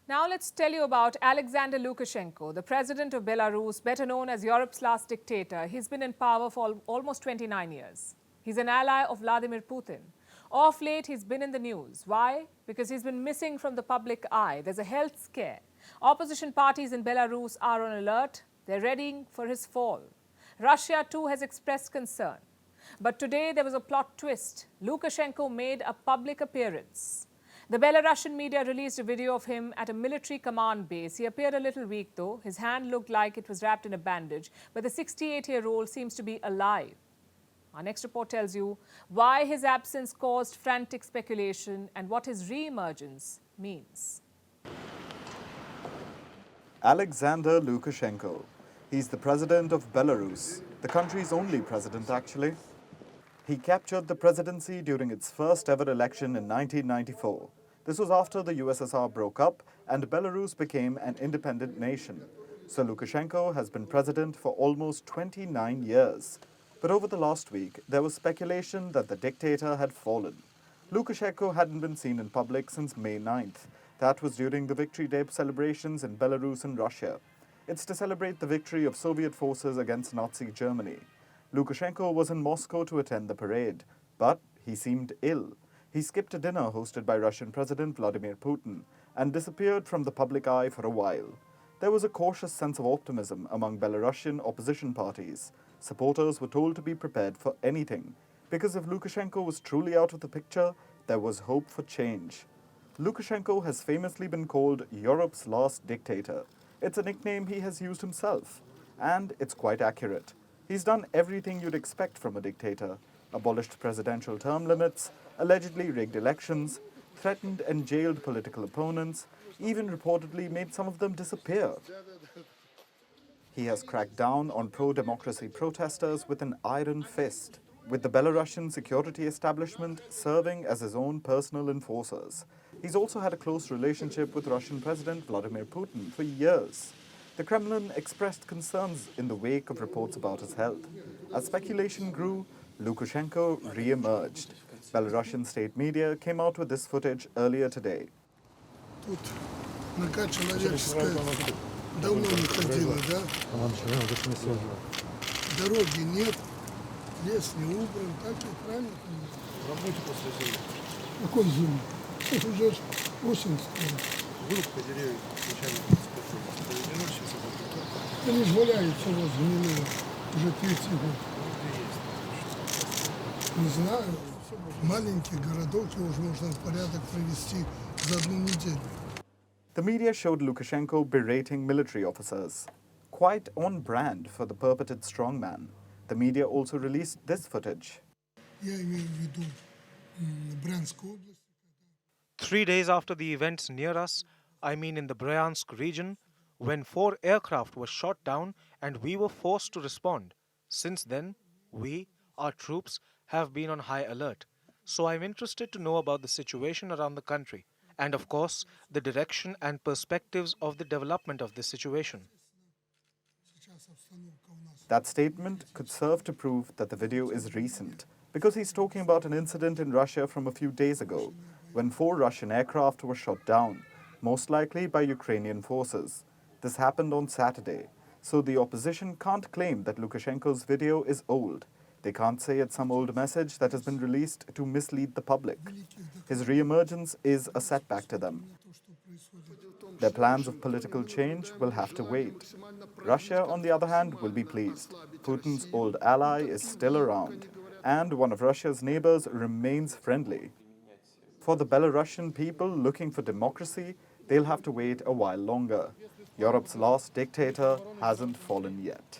Now let's tell you about Alexander Lukashenko, the president of Belarus, better known as Europe's last dictator. He's been in power for almost 29 years. He's an ally of Vladimir Putin. Of late, he's been in the news. Why? Because he's been missing from the public eye. There's a health scare. Opposition parties in Belarus are on alert. They're readying for his fall. Russia, too, has expressed concern. But today, there was a plot twist. Lukashenko made a public appearance. The Belarusian media released a video of him at a military command base. He appeared a little weak, though. His hand looked like it was wrapped in a bandage, but the 68-year-old seems to be alive. Our next report tells you why his absence caused frantic speculation and what his re-emergence means. Alexander Lukashenko. He's the president of Belarus, the country's only president, actually. He captured the presidency during its first ever election in 1994. This was after the USSR broke up and Belarus became an independent nation. So Lukashenko has been president for almost 29 years. But over the last week, there was speculation that the dictator had fallen. Lukashenko hadn't been seen in public since May 9th. That was during the Victory Day celebrations in Belarus and Russia. It's to celebrate the victory of Soviet forces against Nazi Germany. Lukashenko was in Moscow to attend the parade, but he seemed ill. He skipped a dinner hosted by Russian President Vladimir Putin and disappeared from the public eye for a while. There was a cautious sense of optimism among Belarusian opposition parties. Supporters were told to be prepared for anything, because if Lukashenko was truly out of the picture, there was hope for change. Lukashenko has famously been called Europe's last dictator. It's a nickname he has used himself, and it's quite accurate. He's done everything you'd expect from a dictator: abolished presidential term limits, allegedly rigged elections, threatened and jailed political opponents, even reportedly made some of them disappear. He has cracked down on pro-democracy protesters with an iron fist, with the Belarusian security establishment serving as his own personal enforcers. He's also had a close relationship with Russian President Vladimir Putin for years. The Kremlin expressed concerns in the wake of reports about his health. As speculation grew, Lukashenko re-emerged. Belarusian state media came out with this footage earlier today. Тут нога человеческая давно не ходила, да? Дороги нет, лес не убран, так и правильно. Работе после зимы. Какой зимы? Сейчас уже осень скоро. Группа деревьев случайно они ж валяются у вас гнилые уже третий год. Не знаю. Маленький городок, его уже можно в порядок привести за одну неделю. The media showed Lukashenko berating military officers, quite on brand for the purported strongman. The media also released this footage. Я имею в виду Брянскую область. 3 days after the events near us, I mean in the Bryansk region, when 4 aircraft were shot down and we were forced to respond. Since then, we, our troops, have been on high alert. So I'm interested to know about the situation around the country and, of course, the direction and perspectives of the development of this situation. That statement could serve to prove that the video is recent, because he's talking about an incident in Russia from a few days ago, when 4 Russian aircraft were shot down, most likely by Ukrainian forces. This happened on Saturday, so the opposition can't claim that Lukashenko's video is old. They can't say it's some old message that has been released to mislead the public. His re-emergence is a setback to them. Their plans of political change will have to wait. Russia, on the other hand, will be pleased. Putin's old ally is still around, and one of Russia's neighbors remains friendly. For the Belarusian people looking for democracy, they'll have to wait a while longer. Europe's last dictator hasn't fallen yet.